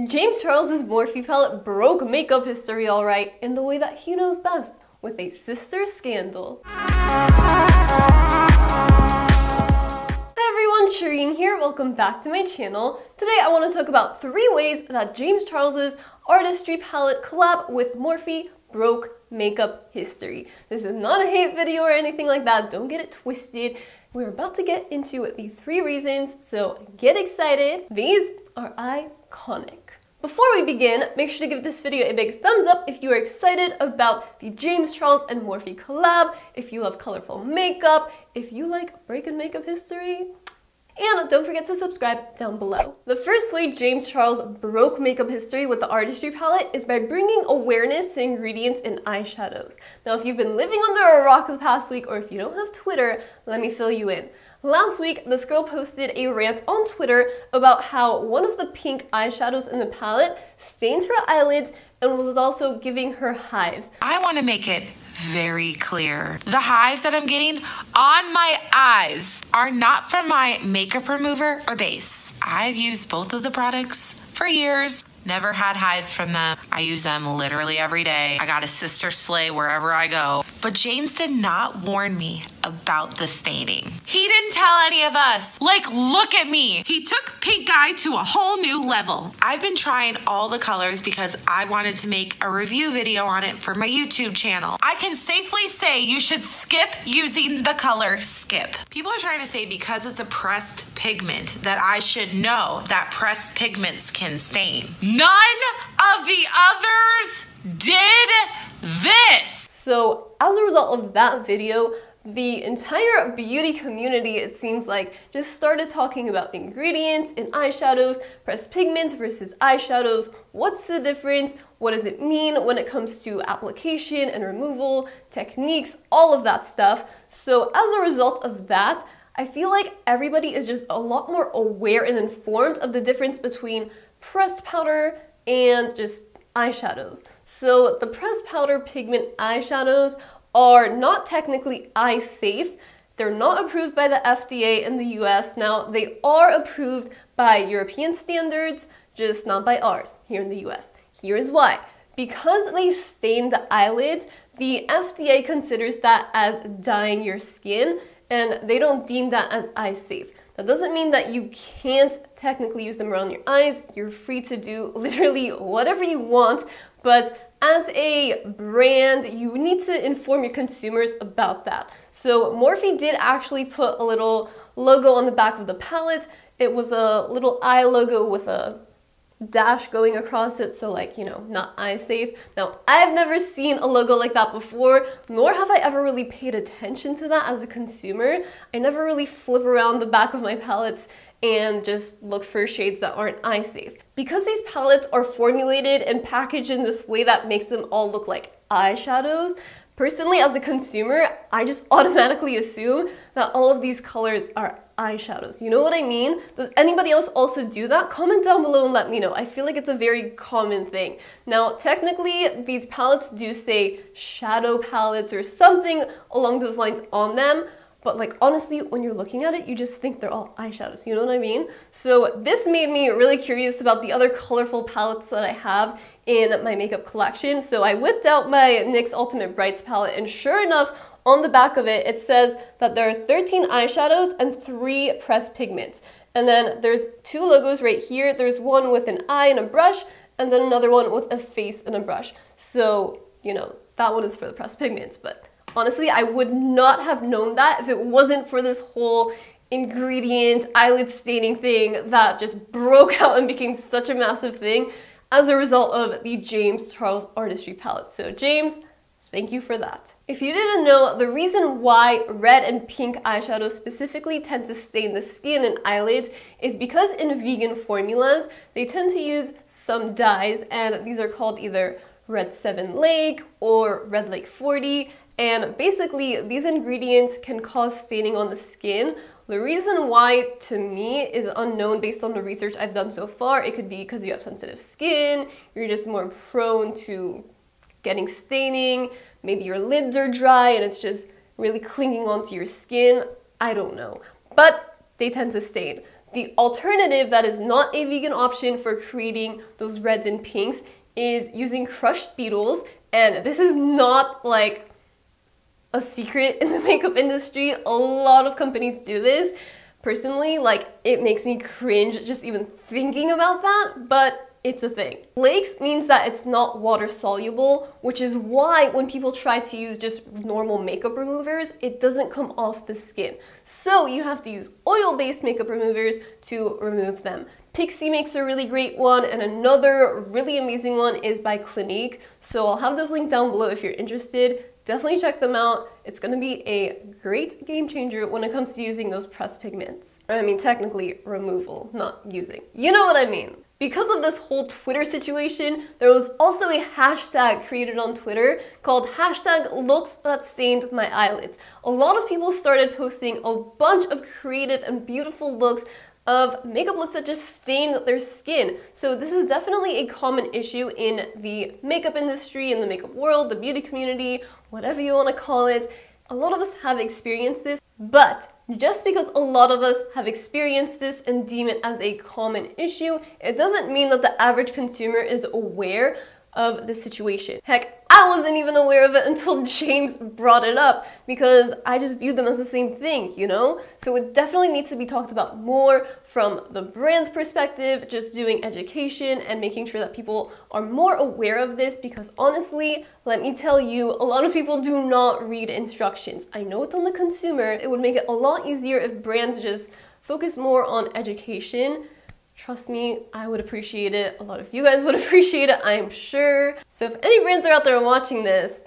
James Charles's Morphe palette broke makeup history alright in the way that he knows best, with a sister scandal. Hi everyone, Shirin here, welcome back to my channel. Today I want to talk about 3 ways that James Charles's Artistry Palette collab with Morphe broke makeup history. This is not a hate video or anything like that, don't get it twisted. We're about to get into the 3 reasons, so get excited. These are iconic. Before we begin, make sure to give this video a big thumbs up if you are excited about the James Charles and Morphe collab, if you love colorful makeup, if you like breaking makeup history. And don't forget to subscribe down below. The first way James Charles broke makeup history with the Artistry Palette is by bringing awareness to ingredients in eyeshadows. Now, if you've been living under a rock the past week, or if you don't have Twitter, let me fill you in. Last week, this girl posted a rant on Twitter about how one of the pink eyeshadows in the palette stained her eyelids and was also giving her hives. I want to make it very clear. The hives that I'm getting on my eyes are not from my makeup remover or base. I've used both of the products for years. Never had hives from them. I use them literally every day. I got a sister slay wherever I go. But James did not warn me about the staining. He didn't tell any of us. Like, look at me. He took pink eye to a whole new level. I've been trying all the colors because I wanted to make a review video on it for my YouTube channel. I can safely say you should skip using the color Skip. People are trying to say because it's a pressed pigment that I should know that pressed pigments can stain. None of the others did this. So as a result of that video, the entire beauty community, it seems like, just started talking about ingredients in eyeshadows, pressed pigments versus eyeshadows. What's the difference? What does it mean when it comes to application and removal, techniques, all of that stuff. So as a result of that, I feel like everybody is just a lot more aware and informed of the difference between pressed powder and just eyeshadows. So the pressed powder pigment eyeshadows are not technically eye safe. They're not approved by the FDA in the US. Now, they are approved by European standards, just not by ours here in the US. Here's why. Because they stain the eyelids, the FDA considers that as dyeing your skin, and they don't deem that as eye safe. That doesn't mean that you can't technically use them around your eyes. You're free to do literally whatever you want, but as a brand, you need to inform your consumers about that. So Morphe did actually put a little logo on the back of the palette. It was a little eye logo with a dash going across it, so like, you know, not eye safe. Now, I've never seen a logo like that before, nor have I ever really paid attention to that as a consumer. I never really flip around the back of my palettes and just look for shades that aren't eye safe. Because these palettes are formulated and packaged in this way that makes them all look like eyeshadows, personally, as a consumer, I just automatically assume that all of these colors are eyeshadows. You know what I mean? Does anybody else also do that? Comment down below and let me know. I feel like it's a very common thing. Now, technically, these palettes do say shadow palettes or something along those lines on them, but like honestly, when you're looking at it, you just think they're all eyeshadows, you know what I mean? So this made me really curious about the other colorful palettes that I have in my makeup collection. So I whipped out my NYX Ultimate Brights palette, and sure enough, on the back of it, it says that there are 13 eyeshadows and 3 pressed pigments. And then there's 2 logos right here. There's one with an eye and a brush, and then another one with a face and a brush. So, you know, that one is for the pressed pigments, but honestly, I would not have known that if it wasn't for this whole ingredient eyelid staining thing that just broke out and became such a massive thing as a result of the James Charles Artistry Palette. So James, thank you for that. If you didn't know, the reason why red and pink eyeshadows specifically tend to stain the skin and eyelids is because in vegan formulas, they tend to use some dyes, and these are called either Red 7 Lake or Red Lake 40. And basically, these ingredients can cause staining on the skin. The reason why, to me, is unknown based on the research I've done so far. It could be because you have sensitive skin, you're just more prone to getting staining, maybe your lids are dry and it's just really clinging onto your skin. I don't know. But they tend to stain. The alternative that is not a vegan option for creating those reds and pinks is using crushed beetles, and this is not like a secret in the makeup industry. A lot of companies do this. Personally, like, it makes me cringe just even thinking about that, but it's a thing. Flakes means that it's not water soluble, which is why when people try to use just normal makeup removers, it doesn't come off the skin. So you have to use oil-based makeup removers to remove them. Pixi makes a really great one, and another really amazing one is by Clinique. So I'll have those linked down below if you're interested. Definitely check them out. It's gonna be a great game changer when it comes to using those pressed pigments. I mean, technically removal, not using. You know what I mean. Because of this whole Twitter situation, there was also a hashtag created on Twitter called #LooksThatStainedMyEyelids. A lot of people started posting a bunch of creative and beautiful looks of makeup looks that just stained their skin. So this is definitely a common issue in the makeup industry, in the makeup world, the beauty community, whatever you want to call it. A lot of us have experienced this, but just because a lot of us have experienced this and deem it as a common issue, it doesn't mean that the average consumer is aware of the situation. Heck, I wasn't even aware of it until James brought it up because I just viewed them as the same thing, you know? So it definitely needs to be talked about more from the brand's perspective, just doing education and making sure that people are more aware of this, because honestly, let me tell you, a lot of people do not read instructions. I know it's on the consumer. It would make it a lot easier if brands just focus more on education. Trust me, I would appreciate it. A lot of you guys would appreciate it, I'm sure. So if any brands are out there watching this,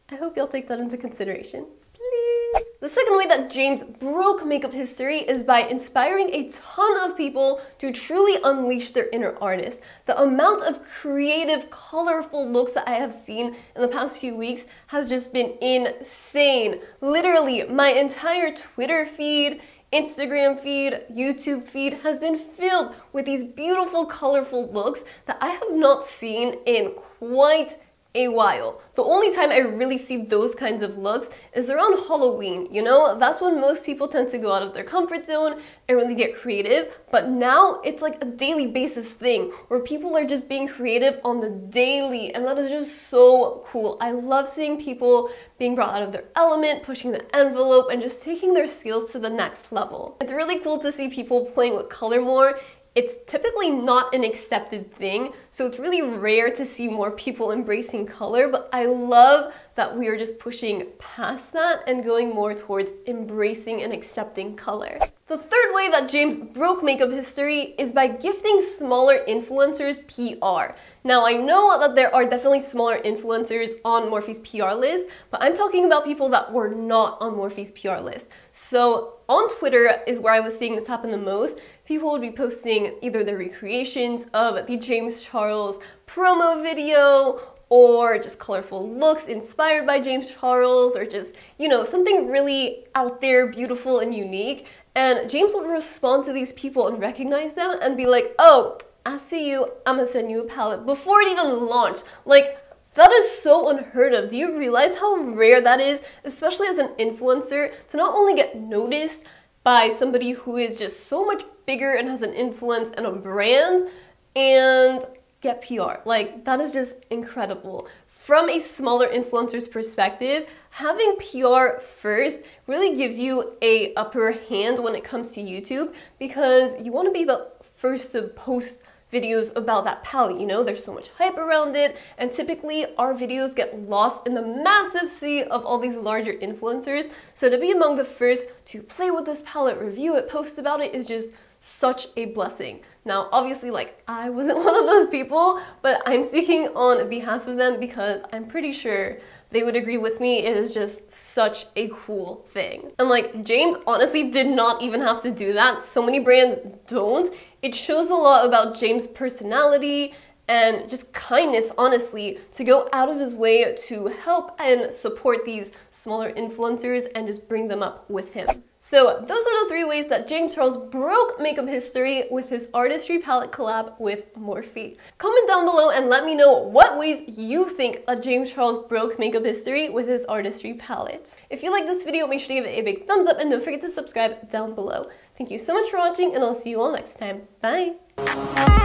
I hope you'll take that into consideration, please. The second way that James broke makeup history is by inspiring a ton of people to truly unleash their inner artist. The amount of creative, colorful looks that I have seen in the past few weeks has just been insane. Literally, my entire Twitter feed, Instagram feed, YouTube feed has been filled with these beautiful, colorful looks that I have not seen in quite a while. The only time I really see those kinds of looks is around Halloween, you know? That's when most people tend to go out of their comfort zone and really get creative, but now it's like a daily basis thing where people are just being creative on the daily, and that is just so cool. I love seeing people being brought out of their element, pushing the envelope, and just taking their skills to the next level. It's really cool to see people playing with color more. It's typically not an accepted thing, so it's really rare to see more people embracing color, but I love that we are just pushing past that and going more towards embracing and accepting color. The third way that James broke makeup history is by gifting smaller influencers PR. Now, I know that there are definitely smaller influencers on Morphe's PR list, but I'm talking about people that were not on Morphe's PR list. So on Twitter is where I was seeing this happen the most. People would be posting either the recreations of the James Charles promo video, or just colorful looks inspired by James Charles, or just, you know, something really out there, beautiful and unique. And James would respond to these people and recognize them and be like, oh, I see you, I'm gonna send you a palette before it even launched. Like, that is so unheard of. Do you realize how rare that is, especially as an influencer, to not only get noticed by somebody who is just so much bigger and has an influence and a brand, and get PR. Like, that is just incredible. From a smaller influencer's perspective, having PR first really gives you a upper hand when it comes to YouTube, because you want to be the first to post videos about that palette, you know? There's so much hype around it, and typically our videos get lost in the massive sea of all these larger influencers. So to be among the first to play with this palette, review it, post about it is just such a blessing. Now, obviously, like, I wasn't one of those people, but I'm speaking on behalf of them because I'm pretty sure they would agree with me. It is just such a cool thing. And like, James honestly did not even have to do that. So many brands don't. It shows a lot about James' personality and just kindness, honestly, to go out of his way to help and support these smaller influencers and just bring them up with him. So those are the 3 ways that James Charles broke makeup history with his Artistry Palette collab with Morphe. Comment down below and let me know what ways you think that James Charles broke makeup history with his Artistry Palette. If you like this video, make sure to give it a big thumbs up and don't forget to subscribe down below. Thank you so much for watching, and I'll see you all next time. Bye!